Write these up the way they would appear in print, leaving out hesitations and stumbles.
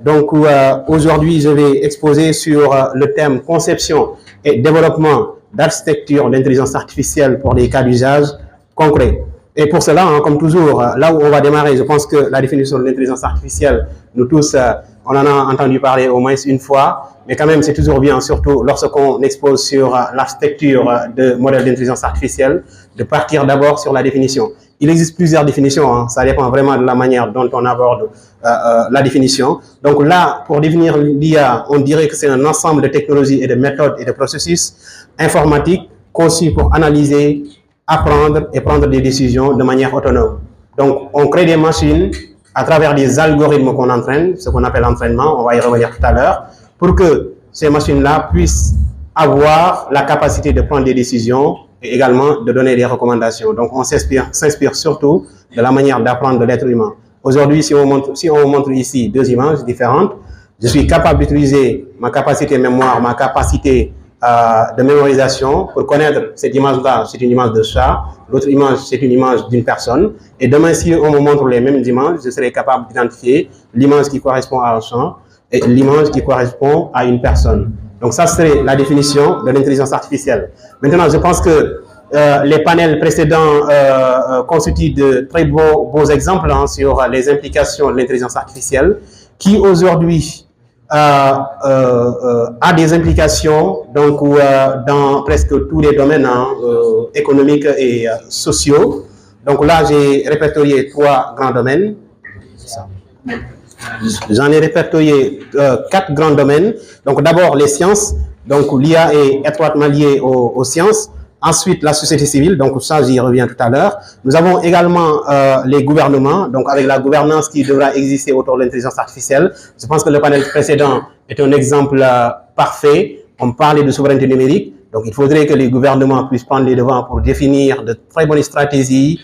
Donc aujourd'hui, je vais exposer sur le thème conception et développement d'architecture d'intelligence artificielle pour des cas d'usage concrets. Et pour cela, comme toujours, là où on va démarrer, je pense que la définition de l'intelligence artificielle, nous tous, on en a entendu parler au moins une fois, mais quand même, c'est toujours bien, surtout lorsqu'on expose sur l'architecture de modèles d'intelligence artificielle, de partir d'abord sur la définition. Il existe plusieurs définitions, ça dépend vraiment de la manière dont on aborde la définition. Donc là, pour définir l'IA, on dirait que c'est un ensemble de technologies et de méthodes et de processus informatiques conçus pour analyser, apprendre et prendre des décisions de manière autonome. Donc, on crée des machines à travers des algorithmes qu'on entraîne, ce qu'on appelle l'entraînement, on va y revenir tout à l'heure, pour que ces machines-là puissent avoir la capacité de prendre des décisions et également de donner des recommandations. Donc, on s'inspire surtout de la manière d'apprendre de l'être humain. Aujourd'hui, si on montre ici deux images différentes, je suis capable d'utiliser ma capacité mémoire, ma capacité de mémorisation pour connaître cette image-là, c'est une image de chat, l'autre image, c'est une image d'une personne. Et demain, si on me montre les mêmes images, je serai capable d'identifier l'image qui correspond à un chat et l'image qui correspond à une personne. Donc ça serait la définition de l'intelligence artificielle. Maintenant, je pense que les panels précédents constituent de très beaux exemples sur les implications de l'intelligence artificielle qui aujourd'hui a des implications donc, dans presque tous les domaines économiques et sociaux. Donc là, j'ai répertorié trois grands domaines. J'en ai répertorié quatre grands domaines. Donc d'abord les sciences. Donc l'IA est étroitement liée aux sciences. Ensuite, la société civile, donc ça, j'y reviens tout à l'heure. Nous avons également les gouvernements, donc avec la gouvernance qui devra exister autour de l'intelligence artificielle. Je pense que le panel précédent est un exemple parfait. On parlait de souveraineté numérique, donc il faudrait que les gouvernements puissent prendre les devants pour définir de très bonnes stratégies,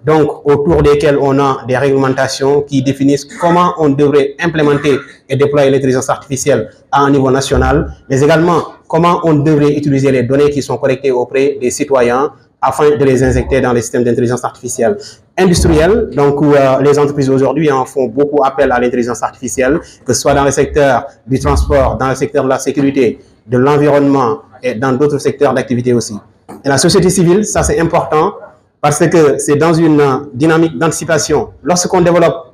donc autour desquelles on a des réglementations qui définissent comment on devrait implémenter et déployer l'intelligence artificielle à un niveau national, mais également comment on devrait utiliser les données qui sont collectées auprès des citoyens afin de les injecter dans les systèmes d'intelligence artificielle. Industrielle, donc les entreprises aujourd'hui font beaucoup appel à l'intelligence artificielle, que ce soit dans le secteur du transport, dans le secteur de la sécurité, de l'environnement et dans d'autres secteurs d'activité aussi. Et la société civile, ça c'est important parce que c'est dans une dynamique d'anticipation. Lorsqu'on développe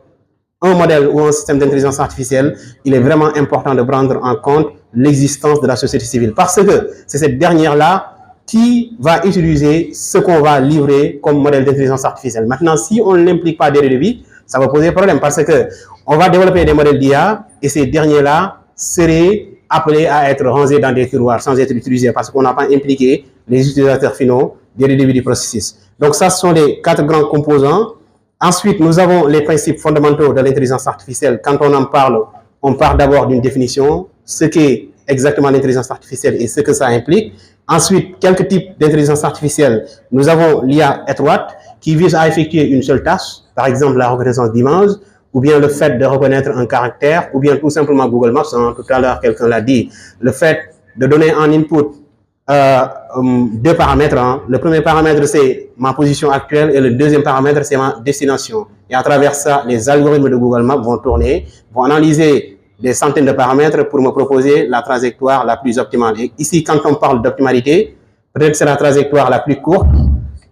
un modèle ou un système d'intelligence artificielle, il est vraiment important de prendre en compte l'existence de la société civile parce que c'est cette dernière-là qui va utiliser ce qu'on va livrer comme modèle d'intelligence artificielle. Maintenant, si on ne l'implique pas dès le début, ça va poser problème parce que on va développer des modèles d'IA et ces derniers-là seraient appelés à être rangés dans des tiroirs sans être utilisés parce qu'on n'a pas impliqué les utilisateurs finaux dès le début du processus. Donc ça, ce sont les quatre grands composants. Ensuite, nous avons les principes fondamentaux de l'intelligence artificielle. Quand on parle d'abord d'une définition, ce qu'est exactement l'intelligence artificielle et ce que ça implique. Ensuite, quelques types d'intelligence artificielle. Nous avons l'IA étroite qui vise à effectuer une seule tâche, par exemple la reconnaissance d'images, ou bien le fait de reconnaître un caractère, ou bien tout simplement Google Maps, tout à l'heure quelqu'un l'a dit, le fait de donner en input deux paramètres. Le premier paramètre, c'est ma position actuelle et le deuxième paramètre, c'est ma destination. Et à travers ça, les algorithmes de Google Maps vont tourner, vont analyser des centaines de paramètres pour me proposer la trajectoire la plus optimale. Et ici, quand on parle d'optimalité, peut-être c'est la trajectoire la plus courte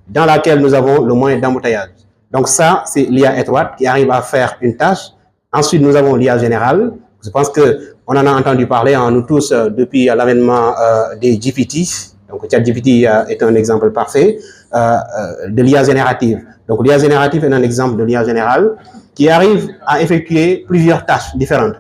dans laquelle nous avons le moins d'embouteillage. Donc ça, c'est l'IA étroite qui arrive à faire une tâche. Ensuite, nous avons l'IA générale. Je pense qu'on en a entendu parler, nous tous, depuis l'avènement des GPT. Donc, ChatGPT est un exemple parfait de l'IA générative. Donc, l'IA générative est un exemple de l'IA générale qui arrive à effectuer plusieurs tâches différentes.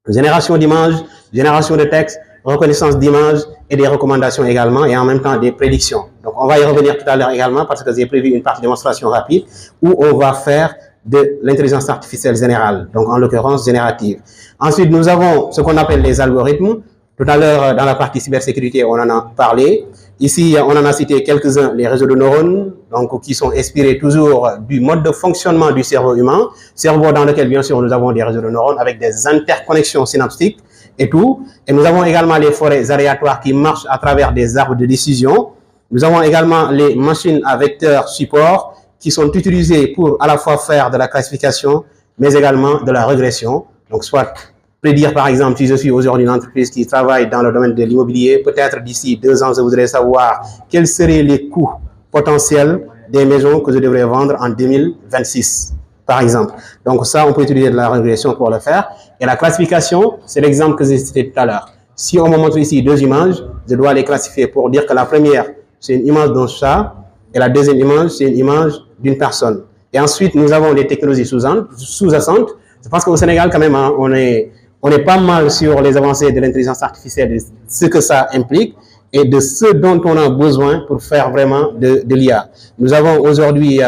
Génération d'images, génération de textes, reconnaissance d'images et des recommandations également et en même temps des prédictions. Donc, on va y revenir tout à l'heure également parce que j'ai prévu une partie de démonstration rapide où on va faire de l'intelligence artificielle générale, donc en l'occurrence générative. Ensuite, nous avons ce qu'on appelle les algorithmes. Tout à l'heure, dans la partie cybersécurité, on en a parlé. Ici, on en a cité quelques-uns, les réseaux de neurones, donc qui sont inspirés toujours du mode de fonctionnement du cerveau humain, cerveau dans lequel, bien sûr, nous avons des réseaux de neurones avec des interconnexions synaptiques et tout. Et nous avons également les forêts aléatoires qui marchent à travers des arbres de décision. Nous avons également les machines à vecteurs support qui sont utilisées pour à la fois faire de la classification, mais également de la régression. Donc, soit prédire, par exemple, si je suis aujourd'hui une entreprise qui travaille dans le domaine de l'immobilier, peut-être d'ici 2 ans, je voudrais savoir quels seraient les coûts potentiels des maisons que je devrais vendre en 2026, par exemple. Donc ça, on peut utiliser de la régression pour le faire. Et la classification, c'est l'exemple que j'ai cité tout à l'heure. Si on me montre ici 2 images, je dois les classifier pour dire que la première, c'est une image d'un chat, et la deuxième image, c'est une image d'une personne. Et ensuite, nous avons les technologies sous-jacentes. Je pense qu'au Sénégal, quand même, hein, on est pas mal sur les avancées de l'intelligence artificielle, de ce que ça implique et de ce dont on a besoin pour faire vraiment de l'IA. Nous avons aujourd'hui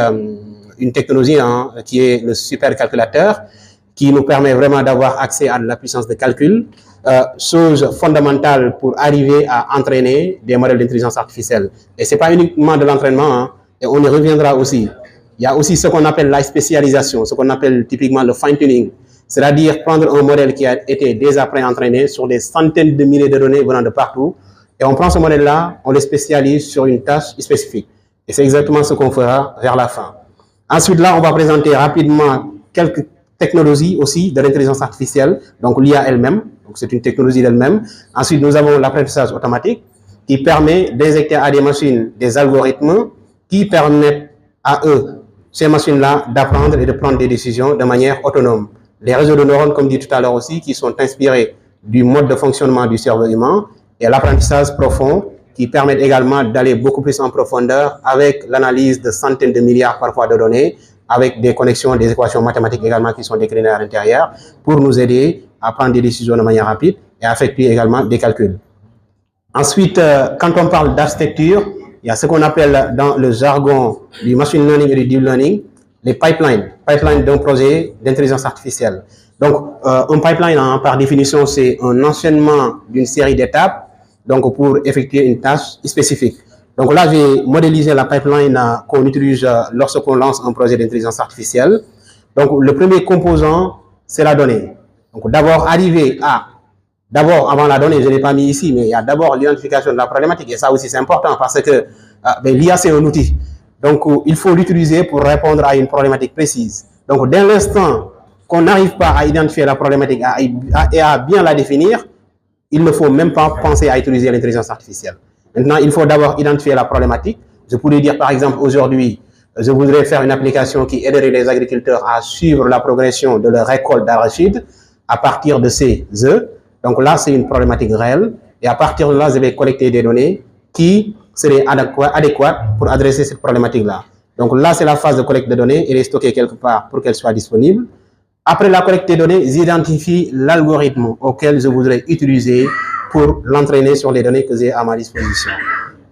une technologie hein, qui est le supercalculateur, qui nous permet vraiment d'avoir accès à de la puissance de calcul, chose fondamentale pour arriver à entraîner des modèles d'intelligence artificielle. Et ce n'est pas uniquement de l'entraînement, hein, et on y reviendra aussi. Il y a aussi ce qu'on appelle la spécialisation, ce qu'on appelle typiquement le fine-tuning, c'est-à-dire prendre un modèle qui a été déjà pré-entraîné sur des centaines de milliers de données venant de partout, et on prend ce modèle-là, on le spécialise sur une tâche spécifique. Et c'est exactement ce qu'on fera vers la fin. Ensuite, là, on va présenter rapidement quelques technologies aussi de l'intelligence artificielle, donc l'IA elle-même, donc c'est une technologie d'elle-même. Ensuite, nous avons l'apprentissage automatique qui permet d'injecter à des machines des algorithmes qui permettent à eux, ces machines-là, d'apprendre et de prendre des décisions de manière autonome. Les réseaux de neurones, comme dit tout à l'heure aussi, qui sont inspirés du mode de fonctionnement du cerveau humain, et l'apprentissage profond qui permettent également d'aller beaucoup plus en profondeur avec l'analyse de centaines de milliards parfois de données, avec des connexions, des équations mathématiques également qui sont déclinées à l'intérieur pour nous aider à prendre des décisions de manière rapide et à effectuer également des calculs. Ensuite, quand on parle d'architecture, il y a ce qu'on appelle dans le jargon du machine learning et du deep learning, les pipelines d'un projet d'intelligence artificielle. Donc, un pipeline, hein, par définition, c'est un enchaînement d'une série d'étapes donc pour effectuer une tâche spécifique. Donc là, j'ai modélisé la pipeline qu'on utilise lorsqu'on lance un projet d'intelligence artificielle. Donc, le premier composant, c'est la donnée. Donc, d'abord, avant la donnée, je ne l'ai pas mis ici, mais il y a d'abord l'identification de la problématique. Et ça aussi, c'est important parce que l'IA, c'est un outil. Donc, il faut l'utiliser pour répondre à une problématique précise. Donc, dès l'instant qu'on n'arrive pas à identifier la problématique et à bien la définir, il ne faut même pas penser à utiliser l'intelligence artificielle. Maintenant, il faut d'abord identifier la problématique. Je pourrais dire, par exemple, aujourd'hui, je voudrais faire une application qui aiderait les agriculteurs à suivre la progression de leur récolte d'arachide à partir de ces œufs. Donc là, c'est une problématique réelle. Et à partir de là, je vais collecter des données qui seraient adéquates pour adresser cette problématique-là. Donc là, c'est la phase de collecte de données et les stocker quelque part pour qu'elles soient disponibles. Après la collecte des données, j'identifie l'algorithme auquel je voudrais utiliser pour l'entraîner sur les données que j'ai à ma disposition.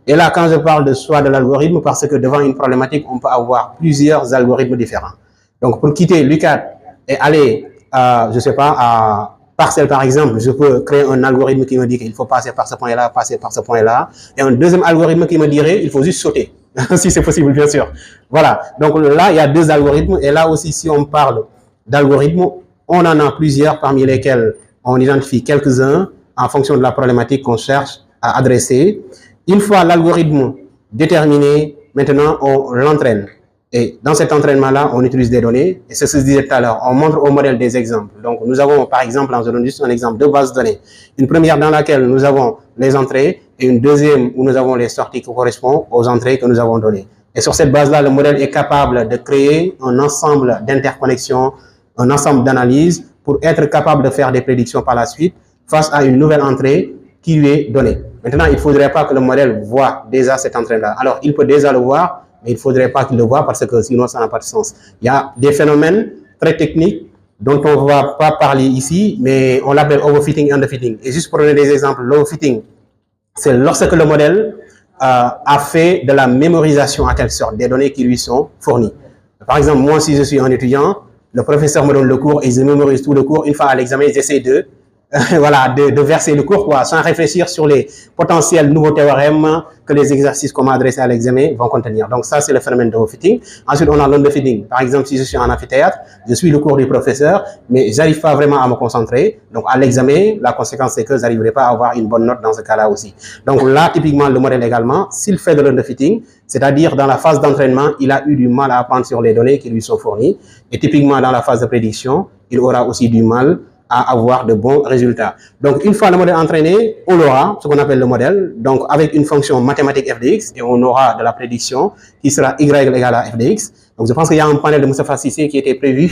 Et là, quand je parle de choix de l'algorithme, parce que devant une problématique, on peut avoir plusieurs algorithmes différents. Donc, pour quitter l'UCAD et aller, je ne sais pas, à Parcelles, par exemple, je peux créer un algorithme qui me dit qu'il faut passer par ce point-là, passer par ce point-là, et un deuxième algorithme qui me dirait il faut juste sauter, si c'est possible, bien sûr. Voilà. Donc là, il y a 2 algorithmes, et là aussi, si on parle d'algorithmes, on en a plusieurs, parmi lesquels on identifie quelques-uns en fonction de la problématique qu'on cherche à adresser. Une fois l'algorithme déterminé, maintenant on l'entraîne. Et dans cet entraînement-là, on utilise des données. Et c'est ce que je disais tout à l'heure. On montre au modèle des exemples. Donc, nous avons, par exemple, je donne juste un exemple de base de données. Une première dans laquelle nous avons les entrées et une deuxième où nous avons les sorties qui correspondent aux entrées que nous avons données. Et sur cette base-là, le modèle est capable de créer un ensemble d'interconnexions, un ensemble d'analyses pour être capable de faire des prédictions par la suite face à une nouvelle entrée qui lui est donnée. Maintenant, il ne faudrait pas que le modèle voit déjà cette entrée-là. Alors, il peut déjà le voir, mais il ne faudrait pas qu'il le voit parce que sinon, ça n'a pas de sens. Il y a des phénomènes très techniques dont on ne va pas parler ici, mais on l'appelle overfitting et underfitting. Et juste pour donner des exemples, l'overfitting, c'est lorsque le modèle a fait de la mémorisation à quelque sorte des données qui lui sont fournies. Par exemple, moi, si je suis un étudiant, le professeur me donne le cours et je mémorise tout le cours. Une fois à l'examen, j'essaie de verser le cours, quoi, sans réfléchir sur les potentiels nouveaux théorèmes que les exercices qu'on m'a adressés à l'examen vont contenir. Donc ça, c'est le phénomène de overfitting. Ensuite, on a l'underfitting. Par exemple, si je suis en amphithéâtre, je suis le cours du professeur, mais j'arrive pas vraiment à me concentrer. Donc à l'examen, la conséquence, c'est que je n'arriverai pas à avoir une bonne note dans ce cas-là aussi. Donc là, typiquement, le modèle également, s'il fait de l'underfitting, c'est-à-dire dans la phase d'entraînement, il a eu du mal à apprendre sur les données qui lui sont fournies. Et typiquement, dans la phase de prédiction, il aura aussi du mal à avoir de bons résultats. Donc, une fois le modèle entraîné, on aura ce qu'on appelle le modèle, donc avec une fonction mathématique f de x, et on aura de la prédiction qui sera y égale à f de x. Donc, je pense qu'il y a un panel de Moustapha Cissé qui était prévu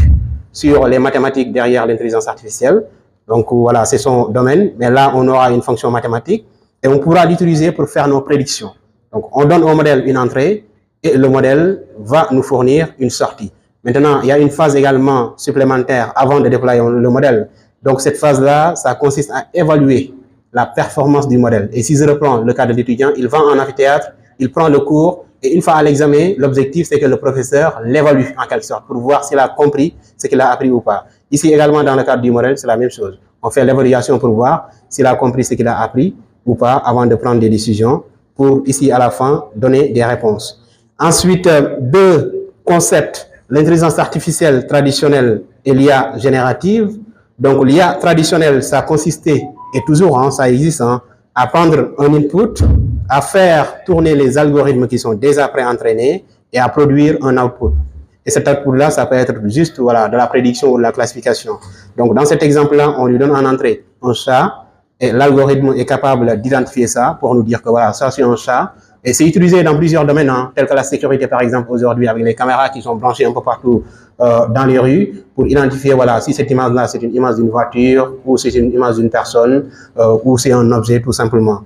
sur les mathématiques derrière l'intelligence artificielle. Donc, voilà, c'est son domaine. Mais là, on aura une fonction mathématique et on pourra l'utiliser pour faire nos prédictions. Donc, on donne au modèle une entrée et le modèle va nous fournir une sortie. Maintenant, il y a une phase également supplémentaire avant de déployer le modèle. Donc, cette phase-là, ça consiste à évaluer la performance du modèle. Et si je reprends le cas de l'étudiant, il va en amphithéâtre, il prend le cours, et une fois à l'examen, l'objectif, c'est que le professeur l'évalue en quelque sorte pour voir s'il a compris ce qu'il a appris ou pas. Ici également, dans le cadre du modèle, c'est la même chose. On fait l'évaluation pour voir s'il a compris ce qu'il a appris ou pas avant de prendre des décisions pour, ici, à la fin, donner des réponses. Ensuite, deux concepts, l'intelligence artificielle traditionnelle et l'IA générative. Donc, l'IA traditionnelle, ça consistait, et toujours, hein, ça existe, hein, à prendre un input, à faire tourner les algorithmes qui sont déjà pré-entraînés et à produire un output. Et cet output-là, ça peut être juste voilà, de la prédiction ou de la classification. Donc, dans cet exemple-là, on lui donne en entrée un chat et l'algorithme est capable d'identifier ça pour nous dire que voilà, ça c'est un chat. Et c'est utilisé dans plusieurs domaines, hein, tels que la sécurité, par exemple, aujourd'hui, avec les caméras qui sont branchées un peu partout dans les rues, pour identifier, voilà, si cette image-là, c'est une image d'une voiture, ou c'est une image d'une personne, ou c'est un objet, tout simplement.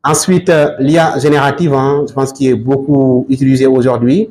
Ensuite, l'IA générative, hein, je pense qu'il est beaucoup utilisé aujourd'hui,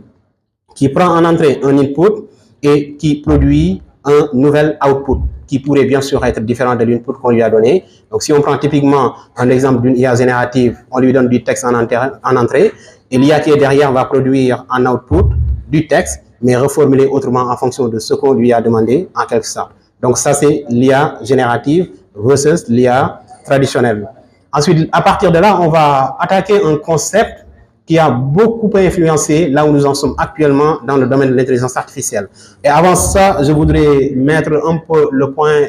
qui prend en entrée un input et qui produit un nouvel output, qui pourrait bien sûr être différent de l'input qu'on lui a donné. Donc, si on prend typiquement un exemple d'une IA générative, on lui donne du texte en entrée, et l'IA qui est derrière va produire en output du texte, mais reformulé autrement en fonction de ce qu'on lui a demandé, en quelque sorte. Donc, ça, c'est l'IA générative versus l'IA traditionnelle. Ensuite, à partir de là, on va attaquer un concept qui a beaucoup influencé là où nous en sommes actuellement dans le domaine de l'intelligence artificielle. Et avant ça, je voudrais mettre un peu le point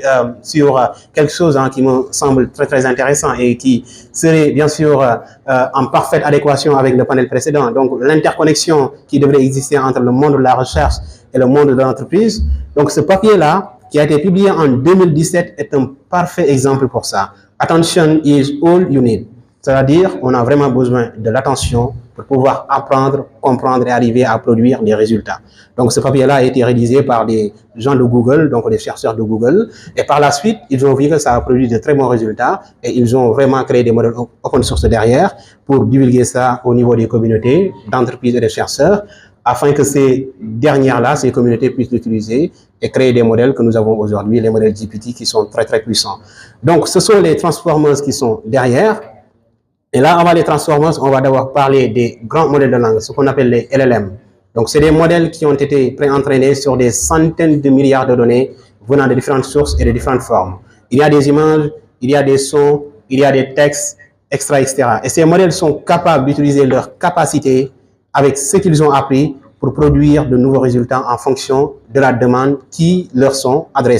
sur quelque chose hein, qui me semble très très intéressant et qui serait bien sûr en parfaite adéquation avec le panel précédent. Donc l'interconnexion qui devrait exister entre le monde de la recherche et le monde de l'entreprise. Donc ce papier-là, qui a été publié en 2017, est un parfait exemple pour ça. Attention is all you need. C'est-à-dire, on a vraiment besoin de l'attention pour pouvoir apprendre, comprendre et arriver à produire des résultats. Donc, ce papier-là a été réalisé par des gens de Google, donc des chercheurs de Google. Et par la suite, ils ont vu que ça a produit de très bons résultats et ils ont vraiment créé des modèles open source derrière pour divulguer ça au niveau des communautés, d'entreprises et de chercheurs, afin que ces dernières-là, ces communautés puissent l'utiliser et créer des modèles que nous avons aujourd'hui, les modèles GPT qui sont très, très puissants. Donc, ce sont les transformers qui sont derrière. Et là, avant les transformers, on va d'abord parler des grands modèles de langue, ce qu'on appelle les LLM. Donc, c'est des modèles qui ont été pré-entraînés sur des centaines de milliards de données venant de différentes sources et de différentes formes. Il y a des images, il y a des sons, il y a des textes, etc. Et ces modèles sont capables d'utiliser leur capacité avec ce qu'ils ont appris pour produire de nouveaux résultats en fonction de la demande qui leur sont adressées.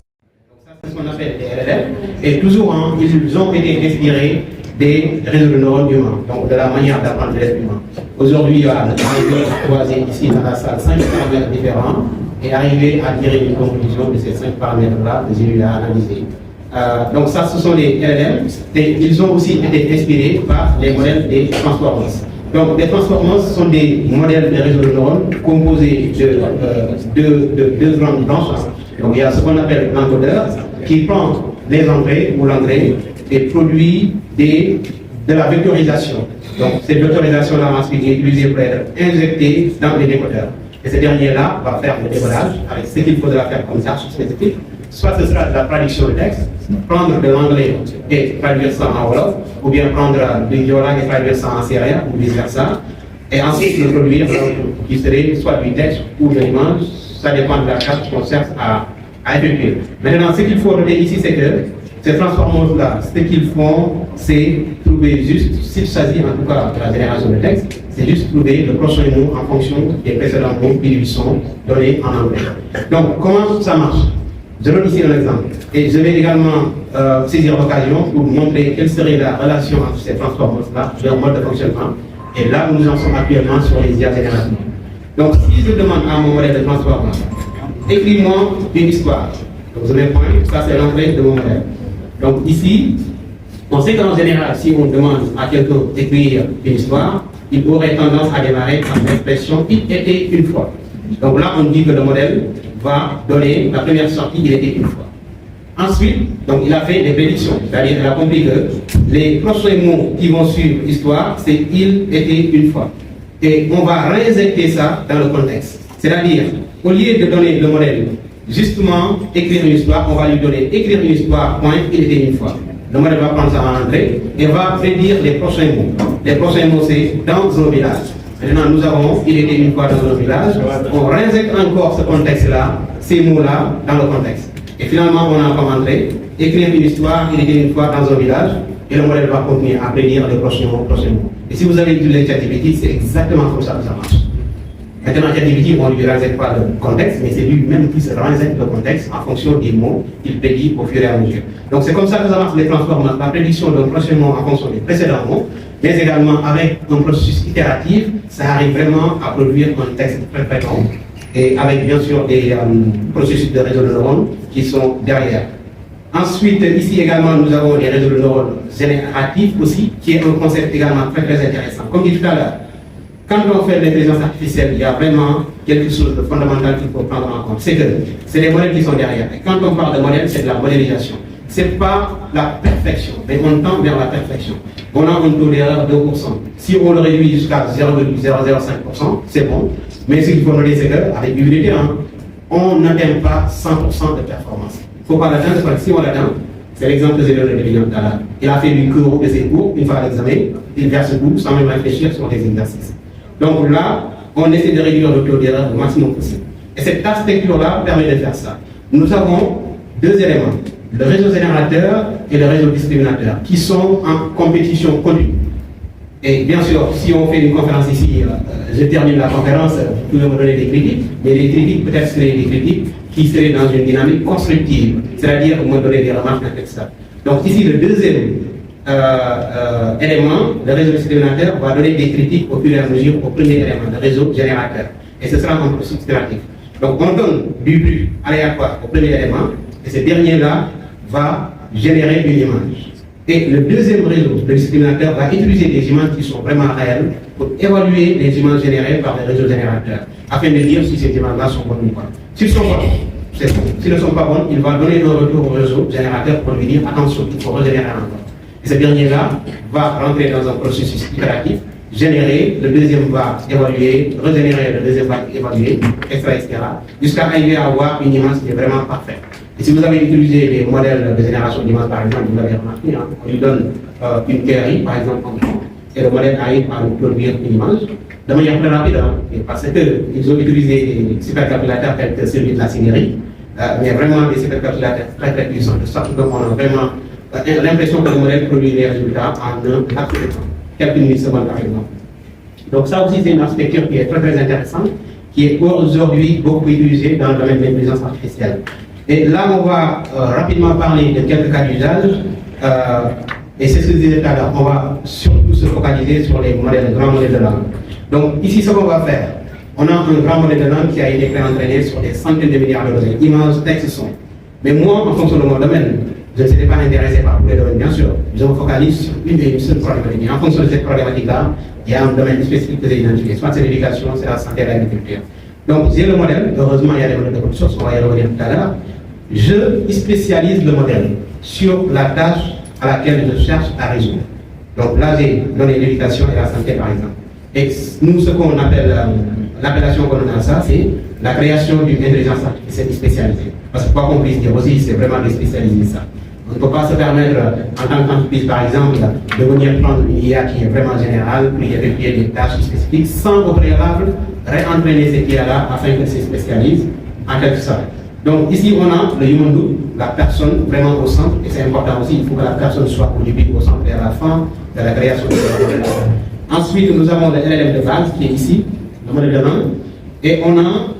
Donc, ça, c'est ce qu'on appelle les LLM. Et toujours, hein, ils ont été inspirés des réseaux de neurones humains, donc de la manière d'apprendre l'être humain. Aujourd'hui, voilà, nous avons croisé ici dans la salle 5 paramètres différents et arriver à tirer une conclusion de ces 5 paramètres-là que j'ai eu à analyser. Donc ça, ce sont les LLM et ils ont aussi été inspirés par les modèles des transformers. Donc les transformers sont des modèles de réseaux de neurones composés de deux grandes branches. Donc il y a ce qu'on appelle l'encodeur qui prend les entrées ou l'entrée et produit de la vectorisation. Donc, cette vectorisation-là ensuite est utilisée pour être injectée dans les décodeurs. Et ce dernier-là va faire le décodage avec ce qu'il faudra faire comme tâche spécifique. Soit ce sera de la traduction de texte, prendre de l'anglais et traduire ça en wolof, ou bien prendre du yola et traduire ça en syrien, ou vice-versa, et ensuite le produire qui serait soit du texte ou de l'image, ça dépend de la tâche qu'on cherche à effectuer. Maintenant, ce qu'il faut noter ici, c'est que ces transformers-là, ce qu'ils font, c'est trouver juste, s'il s'agit en tout cas de la génération de texte, c'est juste trouver le prochain mot en fonction des précédents mots qui lui sont donnés en anglais. Donc, comment ça marche? Je donne ici un exemple. Et je vais également saisir l'occasion pour vous montrer quelle serait la relation entre ces transformers-là, leur mode de fonctionnement, et là où nous en sommes actuellement sur les IA génératives. Donc, si je demande à mon modèle de transformer, écris-moi une histoire. Donc je mets point, ça c'est l'entrée de mon modèle. Donc ici, on sait qu'en général, si on demande à quelqu'un d'écrire une histoire, il aurait tendance à démarrer par l'expression « il était une fois ». Donc là, on dit que le modèle va donner la première sortie « il était une fois ». Ensuite, donc, il a fait des prédictions, c'est-à-dire qu'il a compris que les prochains mots qui vont suivre l'histoire, c'est « il était une fois ». Et on va réinjecter ça dans le contexte. C'est-à-dire, au lieu de donner le modèle, justement, écrire une histoire, on va lui donner écrire une histoire, point, il était une fois. Le modèle va prendre ça en entrée et va prédire les prochains mots. Les prochains mots, c'est dans un village. Maintenant, nous avons il était une fois dans un village. On réinjecte encore ce contexte-là, ces mots-là, dans le contexte. Et finalement, on a comme entrée écrire une histoire, il était une fois dans un village. Et le modèle va continuer à prédire les prochains mots. Et si vous avez utilisé ChatGPT, c'est exactement comme ça que ça marche. Maintenant, ChatGPT, on ne lui réinjecte pas le contexte, mais c'est lui-même qui se réinjecte le contexte en fonction des mots qu'il prédit au fur et à mesure. Donc c'est comme ça que ça marche les transformations, la prédiction d'un prochain mot en fonction des précédents mots, mais également avec un processus itératif, ça arrive vraiment à produire un texte très très long, et avec bien sûr des processus de réseau de neurones qui sont derrière. Ensuite, ici également, nous avons les réseaux de neurones génératifs aussi, qui est un concept également très très intéressant. Comme dit tout à l'heure, quand on fait l'intelligence artificielle, il y a vraiment quelque chose de fondamental qu'il faut prendre en compte. C'est que c'est les modèles qui sont derrière. Et quand on parle de modèle, c'est de la modélisation. Ce n'est pas la perfection, mais on tend vers la perfection. On a un taux d'erreur de 2%. Si on le réduit jusqu'à 0,005%, c'est bon. Mais ce qu'il faut noter, c'est qu'avec humilité, on n'atteint pas 100% de performance. Il ne faut pas l'atteindre parce que si on l'atteint, c'est l'exemple que j'ai donné tout à l'heure. Il a fait du cours de ses cours, une fois à l'examen, il verse tout sans même réfléchir sur les exercices. Donc là, on essaie de réduire le taux d'erreur au maximum possible. Et cette architecture-là permet de faire ça. Nous avons deux éléments, le réseau générateur et le réseau discriminateur, qui sont en compétition continue. Et bien sûr, si on fait une conférence ici, je termine la conférence, vous pouvez me donner des critiques, mais les critiques, peut-être seraient des critiques qui seraient dans une dynamique constructive, c'est-à-dire me donner des remarques, etc. Donc ici, le deuxième élément, le réseau discriminateur va donner des critiques au fur et à mesure au premier élément, le réseau générateur. Et ce sera un processus itératif. Donc on donne du but aléatoire au premier élément, et ce dernier-là va générer une image. Et le deuxième réseau, le discriminateur, va utiliser des images qui sont vraiment réelles pour évaluer les images générées par les réseaux générateurs, afin de dire si ces images-là sont bonnes ou pas. S'ils sont bonnes, c'est bon. S'ils ne sont pas bonnes, il va donner un retour au réseau générateur pour lui dire attention, il faut régénérer encore. Et ce dernier-là va rentrer dans un processus itératif, générer, le deuxième va évaluer, régénérer, le deuxième va évaluer, etc. Jusqu'à arriver à avoir une image qui est vraiment parfaite. Et si vous avez utilisé les modèles de génération d'images, par exemple, vous l'avez remarqué, on lui donne une query, par exemple, et le modèle arrive à nous produire une image de manière très rapide, parce qu'ils ont utilisé des supercalculateurs tels que celui de la Synérie, mais vraiment des supercalculateurs très très puissants, de sorte qu'on a vraiment l'impression que le modèle produit les résultats en un laps de temps, quelques millisecondes par exemple. Donc ça aussi c'est une architecture qui est très très intéressante, qui est aujourd'hui beaucoup utilisée dans le domaine de l'intelligence artificielle. Et là on va rapidement parler de quelques cas d'usage, et c'est ce que je disais tout à l'heure, on va surtout se focaliser sur les modèles, grands modèles de langue. Donc ici ce qu'on va faire, on a un grand modèle de langue qui a été pré-entraîné sur des centaines de milliards de données, images, textes, sons. Mais moi, en fonction de mon domaine, je ne suis pas intéressé par tous les domaines, bien sûr. Je me focalise sur une et une seule problématique. En fonction de cette problématique-là, il y a un domaine spécifique que j'ai identifié. Soit c'est l'éducation, c'est la santé et l'agriculture. Donc, j'ai le modèle. Heureusement, il y a des modèles de production, on va y revenir tout à l'heure. Je spécialise le modèle sur la tâche à laquelle je cherche à résoudre. Donc là, j'ai donné l'éducation et la santé, par exemple. Et nous, ce qu'on appelle, l'appellation qu'on donne à ça, c'est la création d'une intelligence artificielle spécialisée. Parce que quoi qu'on puisse dire aussi, c'est vraiment de spécialiser ça. On ne peut pas se permettre, en tant qu'entreprise par exemple, de venir prendre une IA qui est vraiment générale, puis effectuer des tâches spécifiques, sans au préalable réentraîner cette IA-là afin qu'elle se spécialise en quelque sorte. Donc ici on a le human do, la personne vraiment au centre, et c'est important aussi, il faut que la personne soit au début, au centre et à la fin de la création de ce modèle. Ensuite nous avons le LLM de base qui est ici, le modèle de langue, et on a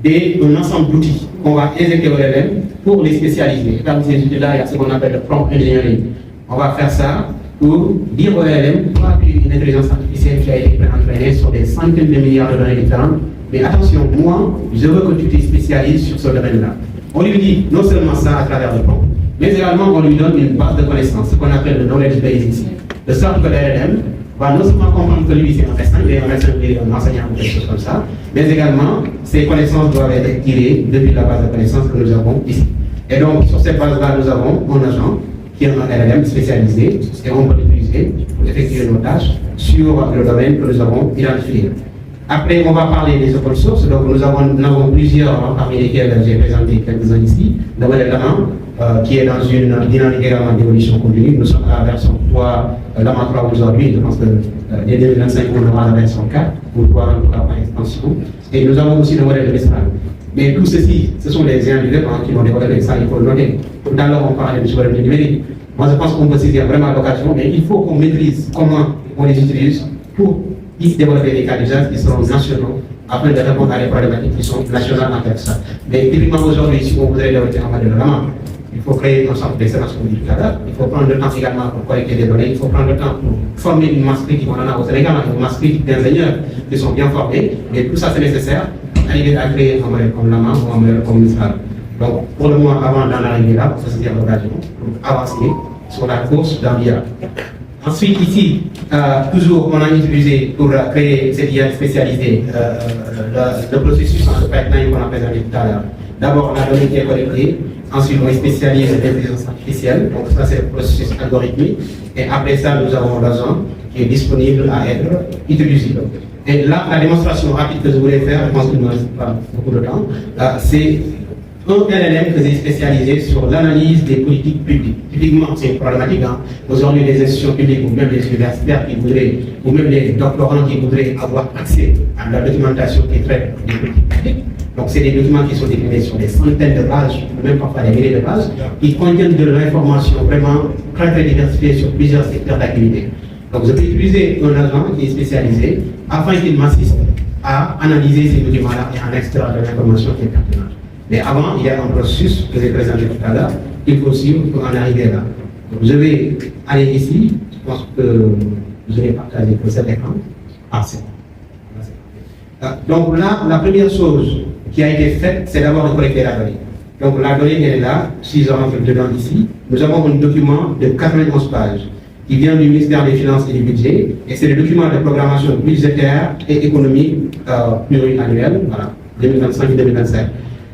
un ensemble d'outils qu'on va injecter au LLM pour les spécialiser. Et parmi ces outils-là, il y a ce qu'on appelle le prompt engineering. On va faire ça pour dire au LLM, toi, tu es une intelligence artificielle qui a été entraînée sur des centaines de milliards de données différentes, mais attention, moi, je veux que tu te spécialises sur ce domaine-là. On lui dit non seulement ça à travers le plan, mais également on lui donne une base de connaissances, ce qu'on appelle le knowledge base ici. De sorte que l'RLM va non seulement comprendre que lui c'est un médecin, il est un médecin, il est un enseignant ou quelque chose comme ça, mais également ces connaissances doivent être tirées depuis la base de connaissances que nous avons ici. Et donc sur cette base-là, nous avons un agent qui est un RLM spécialisé et on peut l'utiliser pour effectuer nos tâches sur le domaine que nous avons identifié. Après, on va parler des open source. Donc, nous avons plusieurs, parmi lesquels j'ai présenté quelques-uns ici. Le modèle Lama, qui est dans une dynamique également d'évolution continue. Nous sommes à la version 3, Lama 3 aujourd'hui. Je pense que dès 2025, on aura la version 4, pour voir en tout cas par extension. Et nous avons aussi le modèle de Mistral. Mais tout ceci, ce sont des individus qui vont développer ça, il faut le noter. Tout à l'heure, on parlait du souveraineté numérique. Moi, je pense qu'on peut saisir vraiment l'occasion, mais il faut qu'on maîtrise comment on les utilise pour développer des cas d'usage qui seront nationaux afin de répondre à des problématiques qui sont nationales en fait ça. Mais typiquement aujourd'hui, si vous allez développer un modèle de Lama, il faut créer un centre d'excellence comme dit tout à l'heure, il faut prendre le temps également pour collecter des données, il faut prendre le temps pour former une masse critique, on en a au Sénégal, une masse critique d'ingénieurs qui sont bien formés, et tout ça c'est nécessaire pour arriver à créer un modèle comme Lama ou un modèle comme Mistral. Donc pour le moment, avant d'en arriver là, il faut saisir l'occasion pour avancer sur la course dans l'IA. Ensuite, ici, toujours, on a utilisé pour créer cette IA spécialisée le processus en pipeline qu'on a présenté tout à l'heure. D'abord, la donnée qui est collectée, ensuite, on spécialise l'intelligence artificielle, donc ça c'est le processus algorithmique, et après ça, nous avons l'agent qui est disponible à être utilisé. Et là, la démonstration rapide que je voulais faire, je pense qu'il ne me reste pas beaucoup de temps, c'est un LLM que j'ai spécialisé sur l'analyse des politiques publiques. Typiquement, c'est une problématique. Aujourd'hui, les institutions publiques ou même les universitaires qui voudraient, ou même les doctorants qui voudraient avoir accès à la documentation qui traite des politiques publiques. Donc, c'est des documents qui sont déclinés sur des centaines de pages, ou même parfois des milliers de pages, qui contiennent de l'information vraiment très très diversifiée sur plusieurs secteurs d'activité. Donc, je peux utiliser un agent qui est spécialisé afin qu'il m'assiste à analyser ces documents-là et à en extraire de l'information qui est pertinente. Mais avant, il y a un processus que j'ai présenté tout à l'heure, qu'il faut suivre pour en arriver là. Donc, je vais aller ici, je pense que je vais partager pour cet écran. Ah, c'est bon. Donc là, la première chose qui a été faite, c'est d'abord de collecter la donnée. Donc la donnée, elle est là, si je rentre dedans ici. Nous avons un document de 91 pages qui vient du ministère des Finances et du Budget, et c'est le document de programmation budgétaire et économique pluriannuel, voilà, 2025-2027.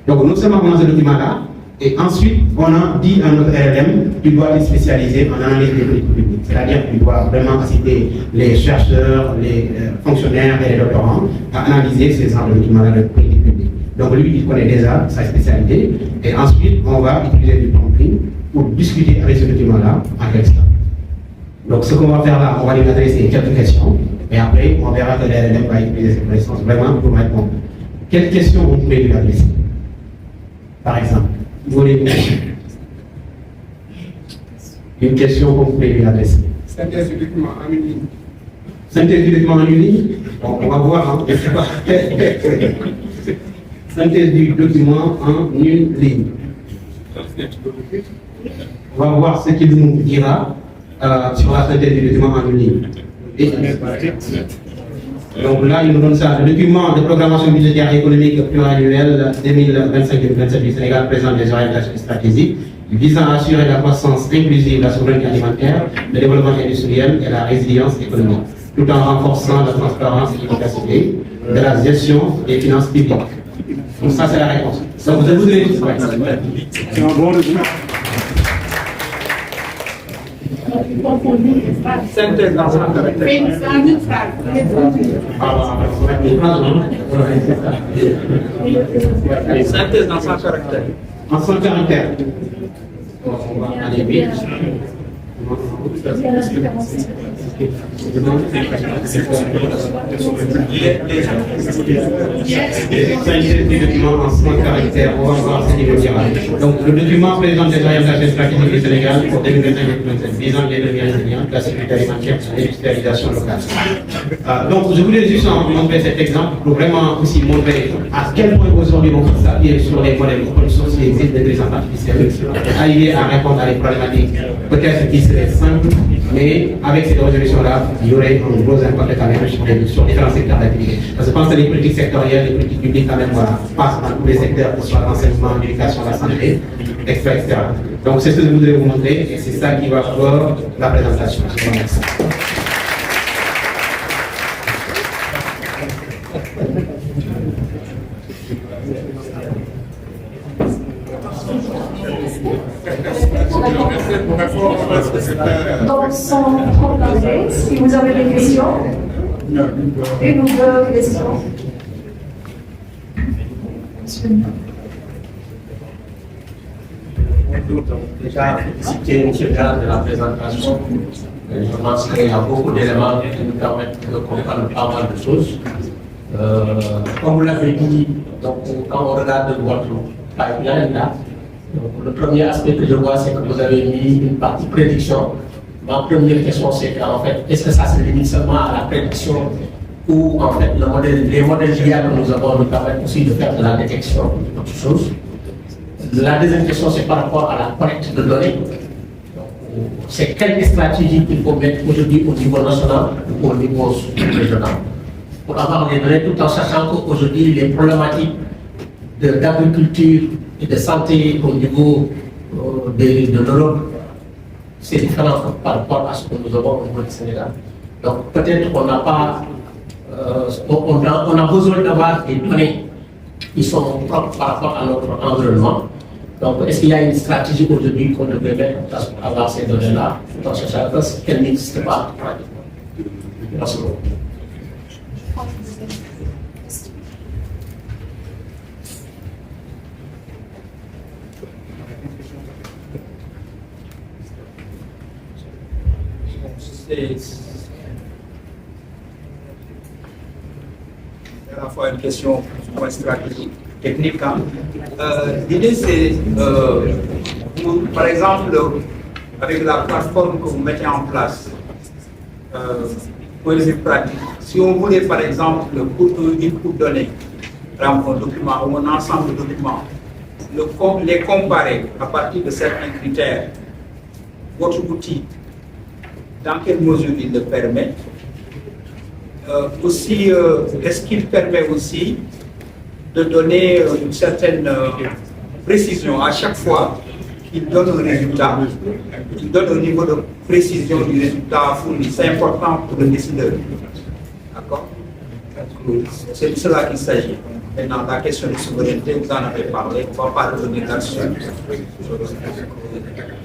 Donc, non seulement on a ce document-là, et ensuite, on a dit à notre RLM qu'il doit être spécialisé en analyse des politiques publiques. C'est-à-dire qu'il doit vraiment inciter les chercheurs, les fonctionnaires et les doctorants à analyser ces genres de documents-là de politique publique. Donc, lui, il connaît déjà sa spécialité, et ensuite, on va utiliser du prompting pour discuter avec ce document-là en quelque sorte. Donc, ce qu'on va faire là, on va lui adresser quelques questions, et après, on verra que l'RLM va utiliser ses connaissances vraiment pour répondre. Quelles questions vous pouvez lui adresser? Par exemple, voulez-vous une question qu'on pouvez lui adresser? Synthèse du document en une ligne. Synthèse du document en une ligne? Bon, on va voir, hein. Synthèse du document en une ligne. On va voir ce qu'il nous dira sur la synthèse du document en une ligne. Donc là, il nous donne ça. Le document de programmation budgétaire et économique pluriannuel 2025-2027 du Sénégal présente des orientations stratégiques visant à assurer la croissance inclusive, la souveraineté alimentaire, le développement industriel et la résilience économique, tout en renforçant la transparence et l'efficacité de la gestion des finances publiques. Donc ça, c'est la réponse. Donc vous avez C'est un bon document. Synthèse dans un caractère. Synthèse dans 100 caractères. En 100 caractères. On va aller vite. Du document en 100 caractères, on va voir ce qu'il nous dira. Donc, le document présente des orientations stratégiques du Sénégal pour 2025-2027, visant l'économie résiliente, la sécurité alimentaire et l'industrialisation locale. Donc, je voulais juste montrer cet exemple pour vraiment aussi montrer à quel point aujourd'hui on peut s'appuyer sur les modèles open source qui existent d'intelligence artificielle, arriver à répondre à des problématiques peut-être qui seraient simples Mais avec cette résolution-là, il y aurait un gros impact quand même sur différents secteurs d'activité. Parce que je pense que les politiques sectorielles, les politiques publiques quand même passent dans tous les secteurs, que ce soit l'enseignement, l'éducation, la santé, etc., etc. Donc c'est ce que je voudrais vous montrer et c'est ça qui va clore la présentation. Je vous remercie. Donc, sans trop tarder, si vous avez des questions, une ou deux questions. Déjà, féliciter M. Gall de la présentation. Je pense qu'il y a beaucoup d'éléments qui nous permettent de comprendre pas mal de choses. Comme vous l'avez dit, donc, quand on regarde votre pipeline là, le premier aspect que je vois, c'est que vous avez mis une partie prédiction. Ma première question, c'est qu'en fait, est-ce que ça se limite seulement à la prédiction ou en fait les modèles d'IA que nous avons nous permettent aussi de faire de la détection d'autres choses? La deuxième question, c'est par rapport à la collecte de données. C'est quelle stratégie qu'il faut mettre aujourd'hui au niveau national ou au niveau régional pour avoir les données tout en sachant qu'aujourd'hui, les problématiques d'agriculture et de santé au niveau de l'Europe, c'est différent par rapport à ce que nous avons au niveau du Sénégal. Donc peut-être qu'on n'a pas, on a besoin d'avoir des données qui sont propres par rapport à notre environnement. Donc est-ce qu'il y a une stratégie aujourd'hui qu'on devrait mettre en place pour avoir ces données-là, tout en sachant qu'elles n'existent pas? Merci beaucoup. C'est à la fois une question moins stratégique, technique. Hein. L'idée, c'est, par exemple, avec la plateforme que vous mettez en place, pour les pratiques, si on voulait, par exemple, pour donner, par exemple, un document ou un ensemble de documents, les comparer à partir de certains critères, votre outil, dans quelle mesure il le permet. Aussi, est-ce qu'il permet aussi de donner une certaine précision à chaque fois qu'il donne un résultat, il donne un niveau de précision du résultat fourni. C'est important pour le décideur. D'accord? C'est de cela qu'il s'agit. Maintenant, la question de souveraineté, vous en avez parlé, on ne va pas revenir là-dessus.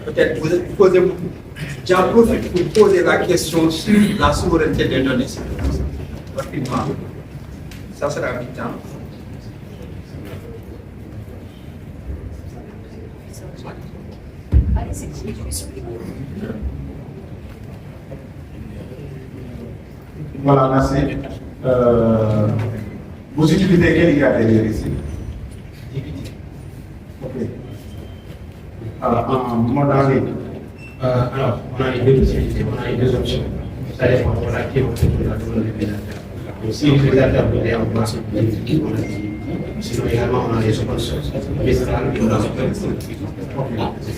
Peut-être vous posez, j'en profite pour poser la question sur la souveraineté des données. Rapidement. Ça sera vite. Hein? Voilà, merci. Vous utilisez quel IA derrière ici? Ok. Alors, en mode en ligne. Alors, on a les deux possibilités, on a les deux options. Ça dépend de la qui on fait pour la demande de l'utilisateur. Si l'utilisateur veut en place on a dit. Sinon, également, on a les open source. Mais c'est là que on a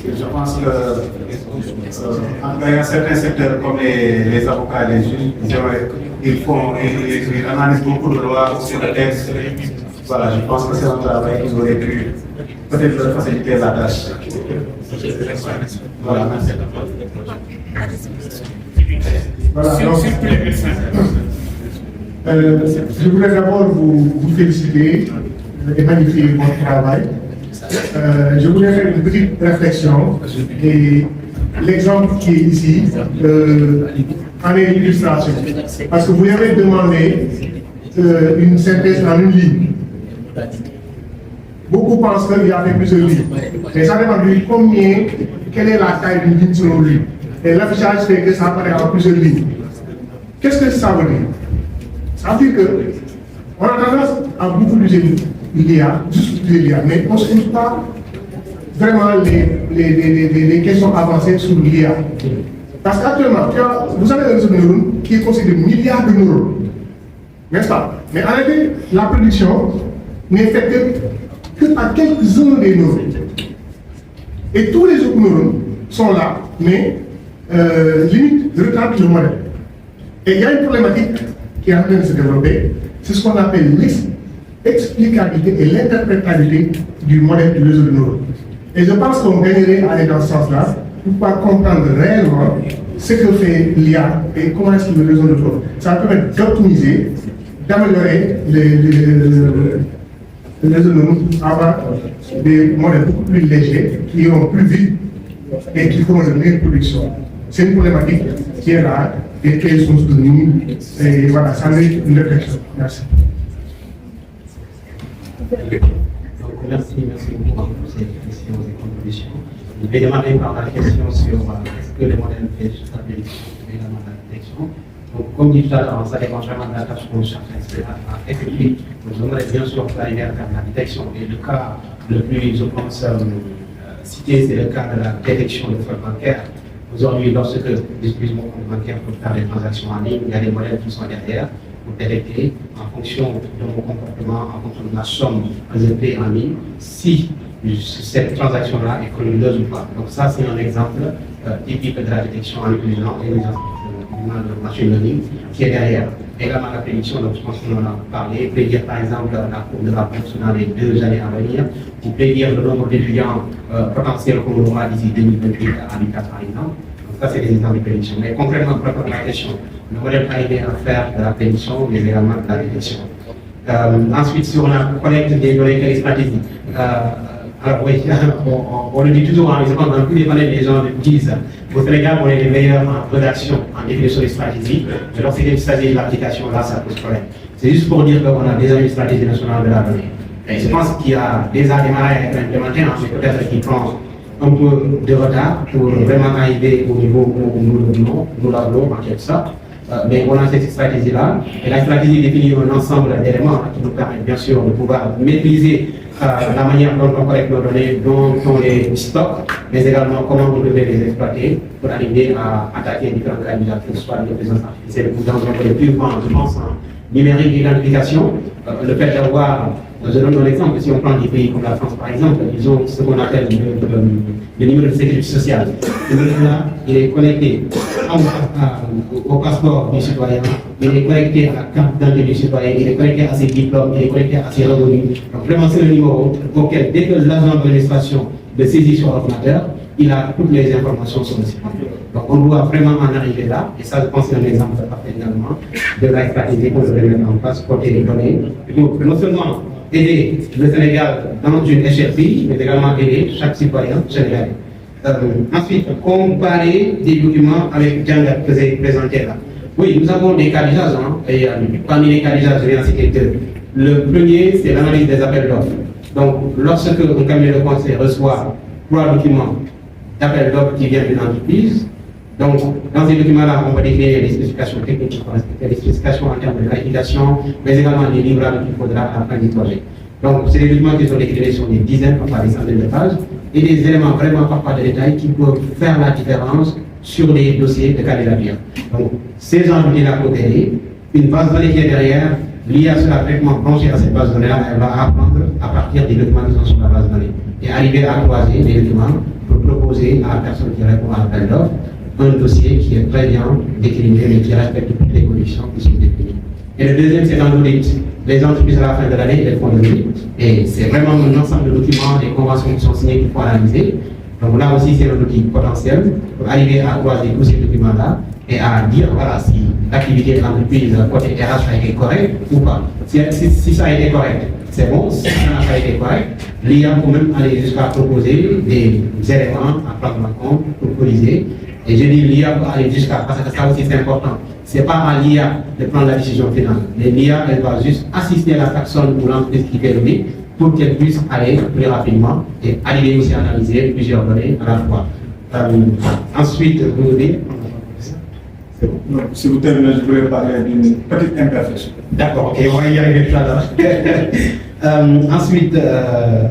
Je pense que dans certains secteurs comme les avocats, les juges, ils analysent beaucoup de lois sur le texte. Voilà, je pense que c'est un travail qu'ils auraient pu peut-être leur faciliter la tâche. Voilà, merci. Voilà, donc, je voulais d'abord vous féliciter et magnifier votre travail. Je voulais faire une petite réflexion et l'exemple qui est ici en est une illustration. Parce que vous avez demandé une synthèse en une ligne. Beaucoup pensent qu'il y a plusieurs lignes. Mais ça dépend de quelle est la taille d'une ligne selon lui. Et l'affichage fait que ça apparaît en plusieurs lignes. Qu'est-ce que ça veut dire? Ça veut dire qu'on a tendance à beaucoup utiliser l'IA, juste utiliser l'IA, mais on ne se pose pas vraiment les questions avancées sur l'IA. Parce qu'actuellement, vous avez un réseau de neurones qui est considéré milliards de neurones. N'est-ce pas? Mais en réalité, la prédiction n'est faite que par quelques-uns des neurones. Et tous les autres neurones sont là, mais limite retardent le modèle. Et il y a une problématique qui est en train de se développer, c'est ce qu'on appelle l'explicabilité et l'interprétabilité du modèle du réseau de neurones. Et je pense qu'on gagnerait à aller dans ce sens-là pour pouvoir comprendre réellement ce que fait l'IA et comment est-ce que le réseau de neurones. Ça va permettre d'optimiser, d'améliorer les réseaux de neurones pour avoir des modèles beaucoup plus légers, qui iront plus vite et qui feront une meilleure production. C'est une problématique qui est là et qui est source de nous. Et voilà, ça mérite une réflexion. Merci. Merci beaucoup pour ces questions et contributions. Je vais démarrer par la question sur est-ce que les modèles de stabilité sont également de la détection. Donc, comme dit tout à l'heure, ça dépend vraiment de la tâche que chaque expert a effectuée. Donc, j'aimerais bien sûr arriver à faire la détection. Et le cas le plus, je pense, cité, c'est le cas de la détection de fraude bancaire. Aujourd'hui, lorsque les utilisateurs bancaires peuvent faire des transactions en ligne, il y a des modèles qui sont derrière pour détecter en fonction de mon comportement, en fonction de la somme présentée en ligne, si cette transaction-là est frauduleuse ou pas. Donc ça, c'est un exemple typique de la détection en utilisant le machine learning qui est derrière. Également la prédiction, donc je pense qu'on en a parlé, prédire par exemple la courbe de la bourse dans les 2 années à venir, ou prédire le nombre d'étudiants potentiels qu'on aura d'ici 2028 à l'UQAS par exemple. Donc ça, c'est des exemples de prédiction. Mais concrètement, pour répondre à la question, le modèle arrivé à faire de la prédiction, mais également de la détection. Ensuite, sur la collecte des données quelle stratégie. Alors oui, on le dit toujours, je pense dans tous les panels, les gens le disent, au Sénégal, on est les meilleurs en rédaction, en définition des stratégies, mais lorsqu'il s'agit de l'application, là, ça pose problème. C'est juste pour dire qu'on a déjà une stratégie nationale de la donnée. Et je pense qu'il y a déjà démarré à être implémenté, mais peut-être qu'il prend un peu de retard pour vraiment arriver au niveau où nous l'avons en quelque sorte. Mais on a cette stratégie-là, et la stratégie définit un ensemble d'éléments qui nous permettent bien sûr de pouvoir maîtriser la manière dont on collecte nos données, dont on les stocke, mais également comment vous devez les exploiter pour arriver à attaquer différents candidats, que ce soit l'intelligence artificielle ou dans un peu plus grand, je pense, en numérique d'identification. Le fait d'avoir, je donne un exemple, si on prend des pays comme la France par exemple, ils ont ce qu'on appelle le numéro de sécurité sociale. Ce numéro-là, il est connecté au passeport du citoyen, il est connecté à la carte d'identité du citoyen, il est connecté à ses diplômes, il est connecté à ses revenus. Donc vraiment c'est le numéro auquel, dès que l'agent d'administration le saisit sur l'ordinateur, il a toutes les informations sur le site. Donc on doit vraiment en arriver là, et ça je pense que c'est un exemple parfait également de la stratégie qu'on devrait mettre en place pour les données. Donc non seulement aider le Sénégal dans une échelle pays, mais également aider chaque citoyen sénégalais. Ensuite, comparer des documents avec Django que j'ai présenté là. Oui, nous avons des cas d'usage, et parmi les cas d'usage, je vais en citer 2. Le premier, c'est l'analyse des appels d'offres. Donc, lorsque un cabinet de conseil reçoit 3 documents d'appels d'offres qui viennent d'une entreprise, donc dans ces documents-là, on va définir les spécifications techniques, les spécifications en termes de qualification, mais également les livrables qu'il faudra à la fin du projet. Donc, c'est des documents qui sont décrits sur des dizaines, parfois des centaines de pages, et des éléments vraiment parfois de détail qui peuvent faire la différence sur les dossiers de candidature. Donc, ces enjeux-là pour aider, une base de données qui est derrière, l'IA sera directement branchée à cette base de données-là, elle va apprendre à partir des documents qui sont sur la base de données et arriver à croiser les documents pour proposer à la personne qui répond à l'appel d'offres un dossier qui est très bien décliné mais qui respecte toutes les conditions qui sont définies. Et le deuxième, c'est un audit. Les entreprises à la fin de l'année, elles font des audits. Et c'est vraiment un ensemble de documents, des conventions qui sont signées qu'il faut analyser. Donc là aussi, c'est un outil potentiel pour arriver à croiser tous ces documents-là et à dire, voilà, si l'activité de l'entreprise côté RH a été correcte ou pas. Si ça a été correct, c'est bon. Si ça n'a pas été correct, l'IA peut même aller jusqu'à proposer des éléments à prendre en compte pour corriger. Et je dis l'IA peut aller jusqu'à, parce que ça aussi c'est important. Ce n'est pas à l'IA de prendre la décision finale. Mais l'IA, elle va juste assister la personne ou l'entreprise qui fait l'audit pour qu'elle puisse aller plus rapidement et arriver aussi à analyser plusieurs données à la fois. Ensuite, vous dites. C'est bon. Non, si vous terminez, je voulais parler d'une petite imperfection. D'accord, ok, on va y arriver tout à l'heure. Ensuite,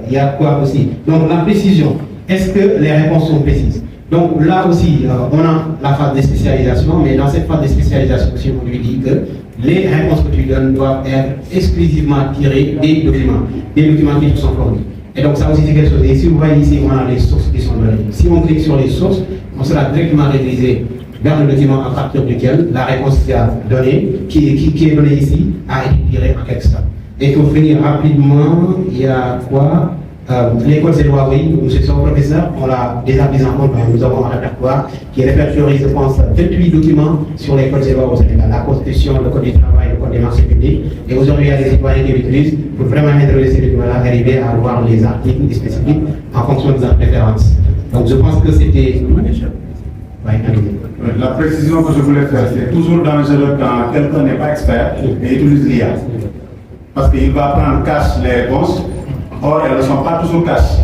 il y a quoi aussi? Donc la précision. Est-ce que les réponses sont précises? Donc là aussi, on a la phase de spécialisation, mais dans cette phase de spécialisation aussi, on lui dit que les réponses que tu donnes doivent être exclusivement tirées des documents qui sont fournis. Et donc ça aussi c'est quelque chose. Et si vous voyez ici, on a les sources qui sont données. Si on clique sur les sources, on sera directement redirigé vers le document à partir duquel la réponse qui a donné, qui est donnée ici, a été tirée en quelque sorte. Et pour finir rapidement, il y a quoi? L'école c'est loi, oui, monsieur son professeur, on l'a déjà mis en compte, nous avons un répertoire qui répertorie, je pense, 28 documents sur l'école c'est loi au Sénégal, la Constitution, le Code du travail, le Code des marchés publics, et aujourd'hui il y a des citoyens qui l'utilisent pour vraiment introduire ces documents-là, arriver à voir les articles spécifiques en fonction de leurs préférences. Donc je pense que c'était... La précision que je voulais faire, c'est toujours dangereux quand quelqu'un n'est pas expert et utilise l'IA. Parce qu'il va prendre cash les réponses. Or, elles ne sont pas toujours cash.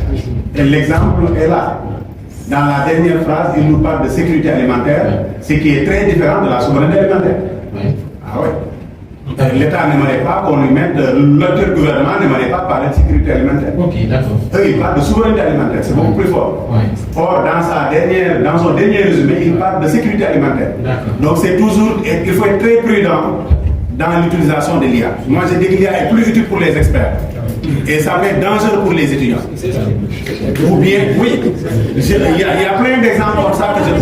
Et l'exemple est là. Dans la dernière phrase, il nous parle de sécurité alimentaire, ce qui est très différent de la souveraineté alimentaire. Oui. Ah oui. L'État n'aimerait pas qu'on lui mette, le gouvernement n'aimerait pas parler de sécurité alimentaire. Ok, d'accord. Eux, ils parlent de souveraineté alimentaire, c'est beaucoup plus fort. Oui. Or, dans son dernier résumé, il parle de sécurité alimentaire. Donc, c'est toujours, il faut être très prudent dans l'utilisation de l'IA. Moi, je dis que l'IA est plus utile pour les experts. Et ça peut être dangereux pour les étudiants. Ou bien, oui, il y a plein d'exemples comme ça que je